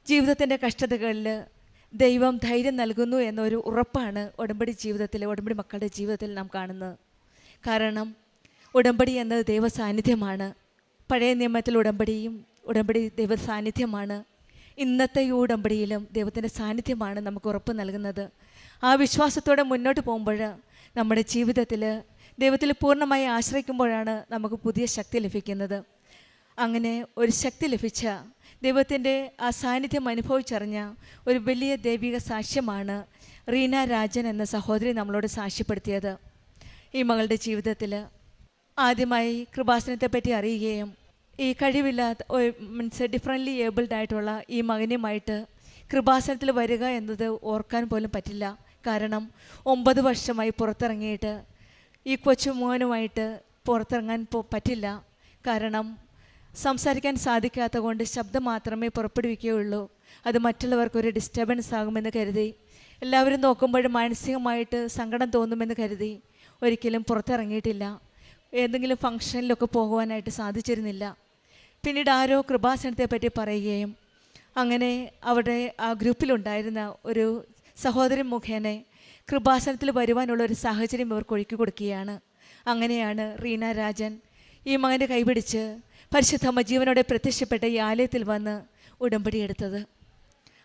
ജീവിതത്തിൻ്റെ കഷ്ടതകളിൽ ദൈവം ധൈര്യം നൽകുന്നു എന്നൊരു ഉറപ്പാണ് ഉടമ്പടി മക്കളുടെ ജീവിതത്തിൽ നാം കാണുന്നത്. കാരണം ഉടമ്പടി എന്നത് ദൈവ സാന്നിധ്യമാണ്. പഴയ നിയമത്തിൽ ഉടമ്പടി ദൈവ സാന്നിധ്യമാണ്. ഇന്നത്തെ ഈ ഉടമ്പടിയിലും ദൈവത്തിൻ്റെ സാന്നിധ്യമാണ് നമുക്ക് ഉറപ്പ് നൽകുന്നത്. ആ വിശ്വാസത്തോടെ മുന്നോട്ട് പോകുമ്പോൾ നമ്മുടെ ജീവിതത്തിൽ ദൈവത്തിൽ പൂർണ്ണമായി ആശ്രയിക്കുമ്പോഴാണ് നമുക്ക് പുതിയ ശക്തി ലഭിക്കുന്നത്. അങ്ങനെ ഒരു ശക്തി ലഭിച്ച ദൈവത്തിൻ്റെ ആ സാന്നിധ്യം അനുഭവിച്ചറിഞ്ഞ ഒരു വലിയ ദൈവിക സാക്ഷ്യമാണ് റീന രാജൻ എന്ന സഹോദരി നമ്മളോട് സാക്ഷ്യപ്പെടുത്തിയത്. ഈ മകളുടെ ജീവിതത്തിൽ ആദ്യമായി കൃപാസനത്തെപ്പറ്റി അറിയുകയും ഈ കഴിവില്ലാത്ത മീൻസ് ഡിഫറൻ്റ്ലി ഏബിൾഡ് ആയിട്ടുള്ള ഈ മകനുമായിട്ട് കൃപാസനത്തിൽ വരിക എന്നത് ഓർക്കാൻ പോലും പറ്റില്ല. കാരണം 9 വർഷമായി പുറത്തിറങ്ങിയിട്ട് ഈ കൊച്ചു മോനുമായിട്ട് പുറത്തിറങ്ങാൻ പറ്റില്ല. കാരണം സംസാരിക്കാൻ സാധിക്കാത്ത കൊണ്ട് ശബ്ദം മാത്രമേ പുറപ്പെടുവിക്കുകയുള്ളൂ. അത് മറ്റുള്ളവർക്കൊരു ഡിസ്റ്റർബൻസ് ആകുമെന്ന് കരുതി, എല്ലാവരും നോക്കുമ്പോൾ മാനസികമായിട്ട് സങ്കടം തോന്നുമെന്ന് കരുതി ഒരിക്കലും പുറത്തിറങ്ങിയിട്ടില്ല. ഏതെങ്കിലും ഫംഗ്ഷനിലൊക്കെ പോകുവാനായിട്ട് സാധിച്ചിരുന്നില്ല. പിന്നീട് ആരോ കൃപാസനത്തെ പറ്റി പറയുകയും അങ്ങനെ അവിടെ ആ ഗ്രൂപ്പിലുണ്ടായിരുന്ന ഒരു സഹോദരി മുഖേന കൃപാസനത്തിൽ വരുവാനുള്ളൊരു സാഹചര്യം ഇവർക്ക് ഒരുക്കി കൊടുക്കുകയാണ്. അങ്ങനെയാണ് റീന രാജൻ ഈ മകൻ്റെ കൈപിടിച്ച് പരിശുദ്ധമ്മ ജീവനോടെ പ്രത്യക്ഷപ്പെട്ട ഈ ആലയത്തിൽ വന്ന് ഉടമ്പടി എടുത്തത്.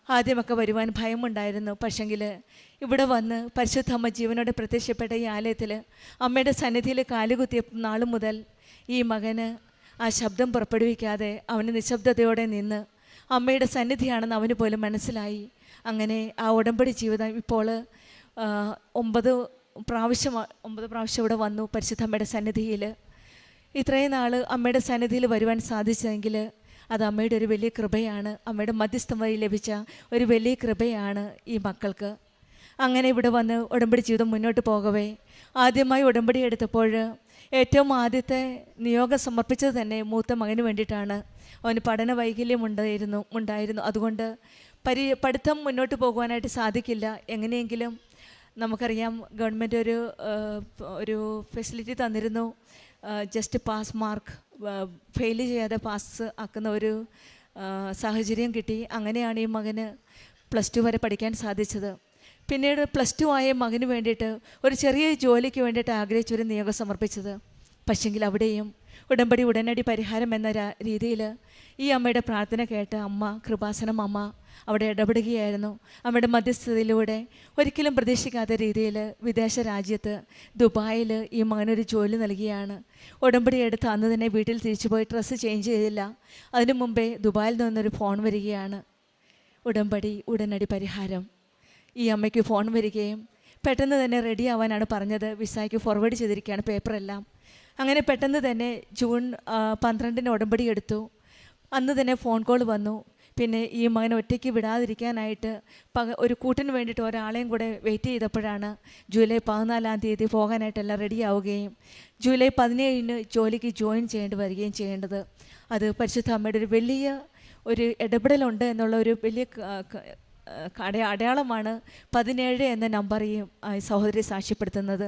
ആദ്യമൊക്കെ വരുവാൻ ഭയമുണ്ടായിരുന്നു. പക്ഷെങ്കിൽ ഇവിടെ വന്ന് പരിശുദ്ധമ്മ ജീവനോടെ പ്രത്യക്ഷപ്പെട്ട ഈ ആലയത്തിൽ അമ്മയുടെ സന്നിധിയിൽ കാലുകുത്തിയ നാൾ മുതൽ ഈ മകന് ആ ശബ്ദം പുറപ്പെടുവിക്കാതെ അവന് നിശബ്ദതയോടെ നിന്ന് അമ്മയുടെ സന്നിധിയാണെന്ന് അവന് പോലും മനസ്സിലായി. അങ്ങനെ ആ ഉടമ്പടി ജീവിതം ഇപ്പോൾ 9 പ്രാവശ്യം ഇവിടെ വന്നു പരിശുദ്ധമ്മയുടെ സന്നിധിയിൽ. ഇത്രയും നാൾ അമ്മയുടെ സന്നിധിയിൽ വരുവാൻ സാധിച്ചെങ്കിൽ അത് അമ്മയുടെ ഒരു വലിയ കൃപയാണ്. അമ്മയുടെ മധ്യസ്ഥം വഴി ലഭിച്ച ഒരു വലിയ കൃപയാണ് ഈ മക്കൾക്ക്. അങ്ങനെ ഇവിടെ വന്ന് ഉടമ്പടി ജീവിതം മുന്നോട്ട് പോകവേ ആദ്യമായി ഉടമ്പടി എടുത്തപ്പോൾ ഏറ്റവും ആദ്യത്തെ നിയോഗം സമർപ്പിച്ചത് തന്നെ മൂത്ത മകന് വേണ്ടിയിട്ടാണ്. അവന് പഠന വൈകല്യം ഉണ്ടായിരുന്നു. അതുകൊണ്ട് പഠിത്തം മുന്നോട്ട് പോകുവാനായിട്ട് സാധിക്കില്ല. എങ്ങനെയെങ്കിലും നമുക്കറിയാം ഗവൺമെൻറ് ഒരു ഫെസിലിറ്റി തന്നിരുന്നു, ജസ്റ്റ് പാസ് മാർക്ക് ഫെയിൽ ചെയ്യാതെ പാസ് ആക്കുന്ന ഒരു സാഹചര്യം കിട്ടി. അങ്ങനെയാണ് ഈ മകന് +2 വരെ പഠിക്കാൻ സാധിച്ചത്. പിന്നീട് +2 ആയ മകന് വേണ്ടിയിട്ട് ഒരു ചെറിയ ജോലിക്ക് വേണ്ടിയിട്ട് ആഗ്രഹിച്ചൊരു നിയോഗം സമർപ്പിച്ചത്. പക്ഷെങ്കിൽ അവിടെയും ഉടമ്പടി ഉടനടി പരിഹാരം എന്ന രീതിയിൽ ഈ അമ്മയുടെ പ്രാർത്ഥന കേട്ട് കൃപാസനം അമ്മ അവിടെ ഇടപെടുകയായിരുന്നു. അമ്മയുടെ മധ്യസ്ഥതയിലൂടെ ഒരിക്കലും പ്രതീക്ഷിക്കാത്ത രീതിയിൽ വിദേശ രാജ്യത്ത് ദുബായിൽ ഈ മകനൊരു ജോലി നൽകിയാണ്. ഉടമ്പടി എടുത്ത് അന്ന് തന്നെ വീട്ടിൽ തിരിച്ചു പോയി ഡ്രസ്സ് ചേഞ്ച് ചെയ്തില്ല. അതിനു മുമ്പേ ദുബായിൽ നിന്നൊരു ഫോൺ വരികയാണ്. ഉടമ്പടി ഉടനടി പരിഹാരം. ഈ അമ്മയ്ക്ക് ഫോൺ വരികയും പെട്ടെന്ന് തന്നെ റെഡി ആവാനാണ് പറഞ്ഞത്. വിസയ്ക്ക് ഫോർവേഡ് ചെയ്തിരിക്കുകയാണ് പേപ്പറെല്ലാം. അങ്ങനെ പെട്ടെന്ന് തന്നെ ജൂൺ 12 ഉടമ്പടി എടുത്തു. അന്ന് തന്നെ ഫോൺ കോൾ വന്നു. പിന്നെ ഈ മകനെ ഒറ്റയ്ക്ക് വിടാതിരിക്കാനായിട്ട് ഒരു കൂട്ടിന് വേണ്ടിയിട്ട് ഒരാളെയും കൂടെ വെയിറ്റ് ചെയ്തപ്പോഴാണ് ജൂലൈ 14 പോകാനായിട്ടെല്ലാം റെഡി ആവുകയും ജൂലൈ 17 ജോലിക്ക് ജോയിൻ വരികയും ചെയ്യേണ്ടത്. അത് പരിശുദ്ധ അമ്മയുടെ ഒരു വലിയ ഒരു ഇടപെടലുണ്ട് എന്നുള്ള ഒരു വലിയ അടയാളമാണ് 17 എന്ന നമ്പർ ഈ സഹോദരി സാക്ഷ്യപ്പെടുത്തുന്നത്.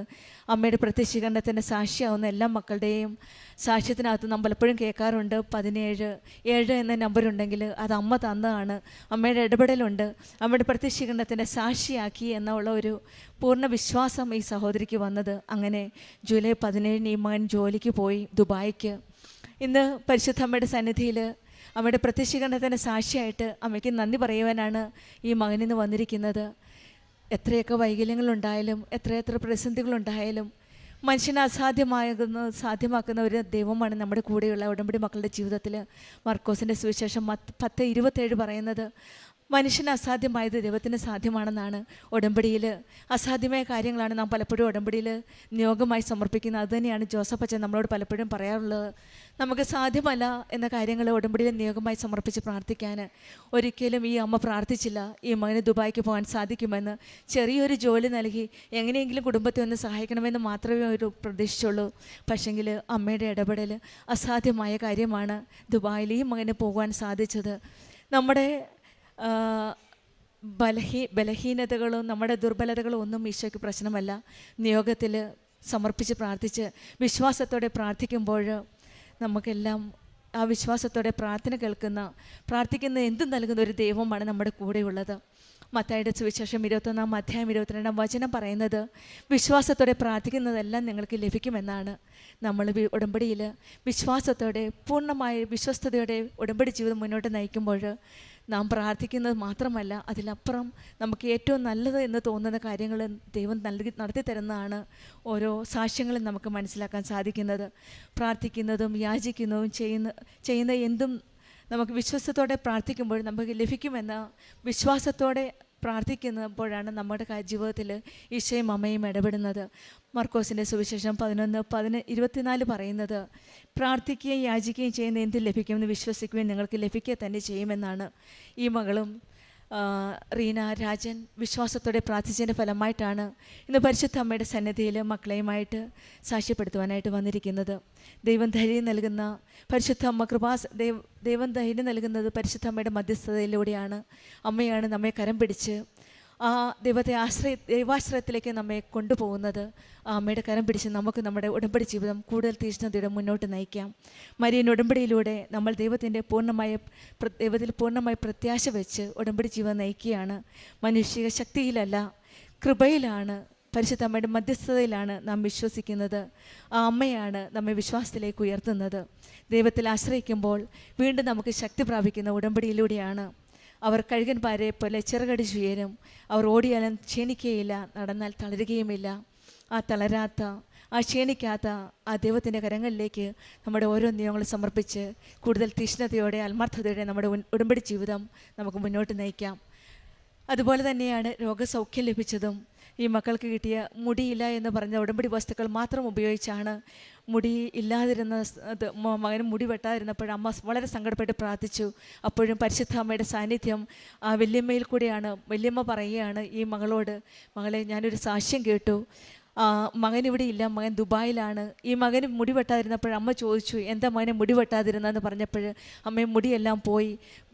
അമ്മയുടെ പ്രത്യക്ഷീകരണത്തിൻ്റെ സാക്ഷിയാവുന്ന എല്ലാ മക്കളുടെയും സാക്ഷ്യത്തിനകത്ത് നമ്മൾ എപ്പോഴും കേൾക്കാറുണ്ട് 17 എന്ന നമ്പറുണ്ടെങ്കിൽ അത് അമ്മ തന്നതാണ്. അമ്മയുടെ ഇടപെടലുണ്ട്, അമ്മയുടെ പ്രത്യക്ഷീകരണത്തിൻ്റെ സാക്ഷിയാക്കി എന്നുള്ള ഒരു പൂർണ്ണ വിശ്വാസം ഈ സഹോദരിക്ക് വന്നത്. അങ്ങനെ ജൂലൈ 17 ഈ മകൻ ജോലിക്ക് പോയി ദുബായിക്ക്. ഇന്ന് പരിശുദ്ധ അമ്മയുടെ സന്നിധിയിൽ അമ്മയുടെ പ്രത്യക്ഷീകരണത്തിൻ്റെ സാക്ഷിയായിട്ട് അമ്മയ്ക്ക് നന്ദി പറയുവാനാണ് ഈ മകനിന്ന് വന്നിരിക്കുന്നത്. എത്രയൊക്കെ വൈകല്യങ്ങളുണ്ടായാലും എത്രയെത്ര പ്രതിസന്ധികളുണ്ടായാലും മനുഷ്യനെ സാധ്യമാക്കുന്ന ഒരു ദൈവമാണ് നമ്മുടെ കൂടെയുള്ള ഉടമ്പടി മക്കളുടെ ജീവിതത്തിൽ. മർക്കോസിൻ്റെ സുവിശേഷം 10:27 പറയുന്നത് മനുഷ്യന് അസാധ്യമായത് ദൈവത്തിന് സാധ്യമാണെന്നാണ്. ഉടമ്പടിയിൽ അസാധ്യമായ കാര്യങ്ങളാണ് നാം പലപ്പോഴും ഉടമ്പടിയിൽ നിയോഗമായി സമർപ്പിക്കുന്നത്. അതുതന്നെയാണ് ജോസഫ് അച്ഛൻ നമ്മളോട് പലപ്പോഴും പറയാറുള്ളത്. നമുക്ക് സാധ്യമല്ല എന്ന കാര്യങ്ങൾ ഉടമ്പടിയിൽ നിയോഗമായി സമർപ്പിച്ച് പ്രാർത്ഥിക്കാൻ ഒരിക്കലും ഈ അമ്മ പ്രാർത്ഥിച്ചില്ല. ഈ മകന് ദുബായിക്ക് പോകാൻ സാധിക്കുമെന്ന്, ചെറിയൊരു ജോലി നൽകി എങ്ങനെയെങ്കിലും കുടുംബത്തെ ഒന്ന് സഹായിക്കണമെന്ന് മാത്രമേ ഒരു പ്രതീക്ഷിച്ചുള്ളൂ. പക്ഷെങ്കിൽ അമ്മയുടെ ഇടപെടൽ അസാധ്യമായ കാര്യമാണ് ദുബായിൽ ഈ മകന് പോകാൻ സാധിച്ചത്. നമ്മുടെ ബലഹീനതകളും നമ്മുടെ ദുർബലതകളും ഒന്നും ഈശോയ്ക്ക് പ്രശ്നമല്ല. നിയോഗത്തിൽ സമർപ്പിച്ച് പ്രാർത്ഥിച്ച് വിശ്വാസത്തോടെ പ്രാർത്ഥിക്കുമ്പോൾ നമുക്കെല്ലാം ആ വിശ്വാസത്തോടെ പ്രാർത്ഥിക്കുന്ന എന്തും നൽകുന്ന ഒരു ദൈവമാണ് നമ്മുടെ കൂടെയുള്ളത്. മത്തായിയുടെ സുവിശേഷം 21 അധ്യായം 22 വചനം പറയുന്നത് വിശ്വാസത്തോടെ പ്രാർത്ഥിക്കുന്നതെല്ലാം നിങ്ങൾക്ക് ലഭിക്കുമെന്നാണ്. നമ്മൾ ഉടമ്പടിയിൽ വിശ്വാസത്തോടെ പൂർണ്ണമായ വിശ്വസ്തയോടെ ഉടമ്പടി ജീവിതം മുന്നോട്ട് നയിക്കുമ്പോൾ നാം പ്രാർത്ഥിക്കുന്നത് മാത്രമല്ല, അതിലപ്പുറം നമുക്ക് ഏറ്റവും നല്ലത് എന്ന് തോന്നുന്ന കാര്യങ്ങൾ ദൈവം നടത്തി തരുന്നതാണ് ഓരോ സാക്ഷ്യങ്ങളും നമുക്ക് മനസ്സിലാക്കാൻ സാധിക്കുന്നത്. പ്രാർത്ഥിക്കുന്നതും യാചിക്കുന്നതും ചെയ്യുന്ന എന്തും നമുക്ക് വിശ്വാസത്തോടെ പ്രാർത്ഥിക്കുമ്പോൾ നമുക്ക് ലഭിക്കുമെന്ന വിശ്വാസത്തോടെ പ്രാർത്ഥിക്കുന്നപ്പോഴാണ് നമ്മുടെ ജീവിതത്തിൽ ഈശോയും അമ്മയും ഇടപെടുന്നത്. മർക്കോസിൻ്റെ സുവിശേഷം 11:24 പറയുന്നത്, പ്രാർത്ഥിക്കുകയും യാചിക്കുകയും ചെയ്യുന്ന എന്ത് ലഭിക്കുമെന്ന് വിശ്വസിക്കുകയും നിങ്ങൾക്ക് ലഭിക്കുക തന്നെ ചെയ്യുമെന്നാണ്. ഈ മകളും റീന രാജൻ വിശ്വാസത്തോടെ പ്രാർത്ഥിച്ചതിൻ്റെ ഫലമായിട്ടാണ് ഇന്ന് പരിശുദ്ധ അമ്മയുടെ സന്നിധിയിൽ മക്കളെയുമായിട്ട് സാക്ഷ്യപ്പെടുത്തുവാനായിട്ട് വന്നിരിക്കുന്നത്. ദൈവം ധൈര്യം നൽകുന്ന പരിശുദ്ധ അമ്മ ദൈവം ധൈര്യം നൽകുന്നത് പരിശുദ്ധ അമ്മയുടെ മധ്യസ്ഥതയിലൂടെയാണ്. അമ്മയാണ് നമ്മെ കരം പിടിച്ച് ആ ദൈവാശ്രയത്തിലേക്ക് നമ്മെ കൊണ്ടുപോകുന്നത്. ആ അമ്മയുടെ കരം പിടിച്ച് നമുക്ക് നമ്മുടെ ഉടമ്പടി ജീവിതം കൂടുതൽ തീഷ്ണതയോടെ മുന്നോട്ട് നയിക്കാം. മരിയൻ ഉടമ്പടിയിലൂടെ നമ്മൾ ദൈവത്തിൽ പൂർണ്ണമായി പ്രത്യാശ വെച്ച് ഉടമ്പടി ജീവിതം നയിക്കുകയാണ്. മനുഷ്യ ശക്തിയിലല്ല, കൃപയിലാണ്, പരിശുദ്ധ അമ്മയുടെ മധ്യസ്ഥതയിലാണ് നാം വിശ്വസിക്കുന്നത്. ആ അമ്മയാണ് നമ്മെ വിശ്വാസത്തിലേക്ക് ഉയർത്തുന്നത്. ദൈവത്തിൽ ആശ്രയിക്കുമ്പോൾ വീണ്ടും നമുക്ക് ശക്തി പ്രാപിക്കുന്ന ഉടമ്പടിയിലൂടെയാണ്. അവർ കഴുകൻ പാരയെ പോലെ ചിറകടിച്ച് ഉയരും. അവർ ഓടിയാലും ക്ഷീണിക്കുകയില്ല, നടന്നാൽ തളരുകയുമില്ല. ആ തളരാത്ത, ആ ക്ഷീണിക്കാത്ത ആ ദൈവത്തിൻ്റെ കരങ്ങളിലേക്ക് നമ്മുടെ ഓരോ നിയമങ്ങളും സമർപ്പിച്ച് കൂടുതൽ തീഷ്ണതയോടെ ആത്മാർത്ഥതയോടെ നമ്മുടെ ഉടമ്പടി ജീവിതം നമുക്ക് മുന്നോട്ട് നയിക്കാം. അതുപോലെ തന്നെയാണ് രോഗസൗഖ്യം ലഭിച്ചതും. ഈ മക്കൾക്ക് കിട്ടിയ മുടിയില്ല എന്ന് പറഞ്ഞ ഉടമ്പടി വസ്തുക്കൾ മാത്രം ഉപയോഗിച്ചാണ് മുടി ഇല്ലാതിരുന്ന മകനും മുടി വെട്ടാതിരുന്നപ്പോൾ അമ്മ വളരെ സങ്കടപ്പെട്ട് പ്രാർത്ഥിച്ചു. അപ്പോഴും പരിശുദ്ധ അമ്മയുടെ സാന്നിധ്യം ആ വല്യമ്മയിൽ കൂടെയാണ്. വല്യമ്മ പറയുകയാണ് ഈ മകളോട്, മകളെ ഞാനൊരു സാക്ഷ്യം കേട്ടു, മകൻ ഇവിടെ ഇല്ല, മകൻ ദുബായിലാണ്. ഈ മകന് മുടി വെട്ടാതിരുന്നപ്പോൾ അമ്മ ചോദിച്ചു, എന്താ മകനെ മുടി വെട്ടാതിരുന്നതെന്ന് പറഞ്ഞപ്പോൾ അമ്മയും മുടിയെല്ലാം പോയി,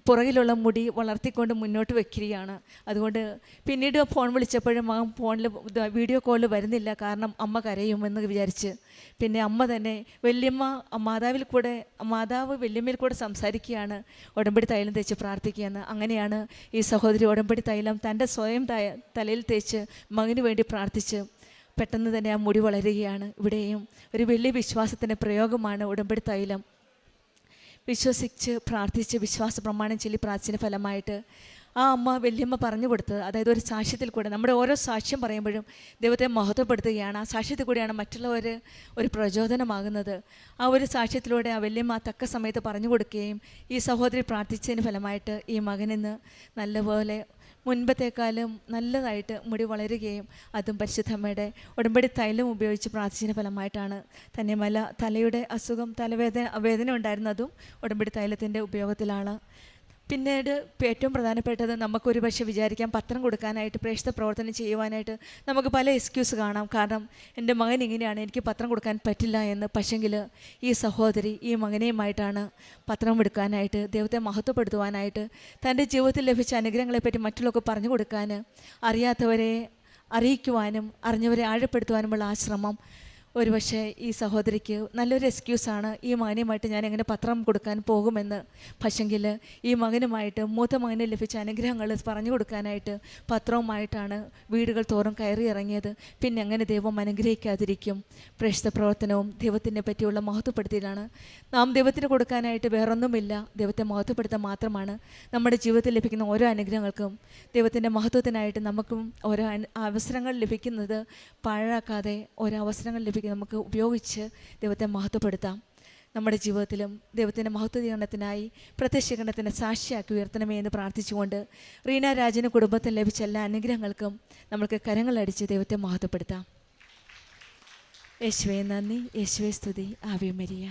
പുറകിലുള്ള മുടി വളർത്തിക്കൊണ്ട് മുന്നോട്ട് വെക്കുകയാണ്. അതുകൊണ്ട് പിന്നീട് ഫോൺ വിളിച്ചപ്പോഴും മകൻ ഫോണിൽ വീഡിയോ കോളിൽ വരുന്നില്ല, കാരണം അമ്മ കരയുമെന്ന് വിചാരിച്ച്. പിന്നെ അമ്മ തന്നെ മാതാവ് വല്യമ്മയിൽ കൂടെ സംസാരിക്കുകയാണ്, ഉടമ്പടി തൈലം തേച്ച് പ്രാർത്ഥിക്കുകയെന്ന്. അങ്ങനെയാണ് ഈ സഹോദരി ഉടമ്പടി തൈലം തൻ്റെ സ്വയം തലയിൽ തേച്ച് മകന് വേണ്ടി പ്രാർത്ഥിച്ച് പെട്ടെന്ന് തന്നെ ആ മുടി വളരുകയാണ്. ഇവിടെയും ഒരു വലിയ വിശ്വാസത്തിൻ്റെ പ്രയോഗമാണ് ഉടമ്പടി തൈലം. വിശ്വസിച്ച് പ്രാർത്ഥിച്ച് വിശ്വാസ പ്രമാണം ചൊല്ലി പ്രാർത്ഥിച്ചതിൻ്റെ ഫലമായിട്ട് ആ അമ്മ വല്യമ്മ പറഞ്ഞു കൊടുത്തത്, അതായത് ഒരു സാക്ഷ്യത്തിൽ കൂടെ നമ്മുടെ ഓരോ സാക്ഷ്യം പറയുമ്പോഴും ദൈവത്തെ മഹത്വപ്പെടുത്തുകയാണ്. ആ സാക്ഷ്യത്തിൽ കൂടെയാണ് മറ്റുള്ളവർ ഒരു പ്രചോദനമാകുന്നത്. ആ ഒരു സാക്ഷ്യത്തിലൂടെ ആ വല്യമ്മ തക്ക സമയത്ത് പറഞ്ഞു കൊടുക്കുകയും ഈ സഹോദരി പ്രാർത്ഥിച്ചതിന് ഫലമായിട്ട് ഈ മകനിന്ന് നല്ലപോലെ മുൻപത്തേക്കാളും നല്ലതായിട്ട് മുടി വളരുകയും അതും പരിശുദ്ധമ്മയുടെ ഉടമ്പടി തൈലം ഉപയോഗിച്ച് പ്രാർത്ഥിച്ചതിന് ഫലമായിട്ടാണ്. തന്നെയുമല്ല തലയുടെ അസുഖം, വേദന ഉണ്ടായിരുന്നതും ഉടമ്പടി തൈലത്തിൻ്റെ ഉപയോഗത്തിലാണ്. പിന്നീട് ഏറ്റവും പ്രധാനപ്പെട്ടത് നമുക്കൊരു പക്ഷേ വിചാരിക്കാം പത്രം കൊടുക്കാനായിട്ട് പ്രേക്ഷിത പ്രവർത്തനം ചെയ്യുവാനായിട്ട് നമുക്ക് പല എക്സ്ക്യൂസ് കാണാം. കാരണം എൻ്റെ മകൻ ഇങ്ങനെയാണ്, എനിക്ക് പത്രം കൊടുക്കാൻ പറ്റില്ല എന്ന്. പക്ഷെങ്കിൽ ഈ സഹോദരി ഈ മകനെയുമായിട്ടാണ് പത്രം എടുക്കാനായിട്ട്, ദൈവത്തെ മഹത്വപ്പെടുത്തുവാനായിട്ട്, തൻ്റെ ജീവിതത്തിൽ ലഭിച്ച അനുഗ്രഹങ്ങളെപ്പറ്റി മറ്റുള്ളവർക്ക് പറഞ്ഞു കൊടുക്കാൻ, അറിയാത്തവരെ അറിയിക്കുവാനും അറിഞ്ഞവരെ ആഴപ്പെടുത്തുവാനുമുള്ള ആ ശ്രമം ഒരുപക്ഷെ ഈ സഹോദരിക്ക് നല്ലൊരു എക്സ്ക്യൂസാണ്. ഈ മകനുമായിട്ട് ഞാൻ എങ്ങനെ പത്രം കൊടുക്കാൻ പോകുമെന്ന്. പക്ഷെങ്കിൽ ഈ മകനുമായിട്ട് മൂത്ത മകന് ലഭിച്ച അനുഗ്രഹങ്ങൾ പറഞ്ഞു കൊടുക്കാനായിട്ട് പത്രവുമായിട്ടാണ് വീടുകൾ തോറും കയറി ഇറങ്ങിയത്. പിന്നെ എങ്ങനെ ദൈവം അനുഗ്രഹിക്കാതിരിക്കും? പ്രേക്ഷിത പ്രവർത്തനവും ദൈവത്തിനെ പറ്റിയുള്ള മഹത്വപ്പെടുത്തിയിലാണ്. നാം ദൈവത്തിന് കൊടുക്കാനായിട്ട് വേറൊന്നുമില്ല, ദൈവത്തെ മഹത്വപ്പെടുത്താൻ മാത്രമാണ്. നമ്മുടെ ജീവിതത്തിൽ ലഭിക്കുന്ന ഓരോ അനുഗ്രഹങ്ങൾക്കും ദൈവത്തിൻ്റെ മഹത്വത്തിനായിട്ട് നമുക്കും ഓരോ അവസരങ്ങൾ ലഭിക്കുന്നത് പാഴാക്കാതെ ഓരോ അവസരങ്ങൾ നമുക്ക് ഉപയോഗിച്ച് ദൈവത്തെ മഹത്വപ്പെടുത്താം. നമ്മുടെ ജീവിതത്തിലും ദൈവത്തിൻ്റെ മഹത്വീകരണത്തിനായി പ്രത്യക്ഷീകരണത്തിൻ്റെ സാക്ഷിയാക്കി ഉയർത്തണമേ എന്ന് പ്രാർത്ഥിച്ചുകൊണ്ട് റീന രാജന് കുടുംബത്തിൽ ലഭിച്ച എല്ലാ അനുഗ്രഹങ്ങൾക്കും നമുക്ക് കരങ്ങളടിച്ച് ദൈവത്തെ മഹത്വപ്പെടുത്താം. യേശുവേ നന്ദി, യേശുവേ സ്തുതി, ആവേ മരിയ.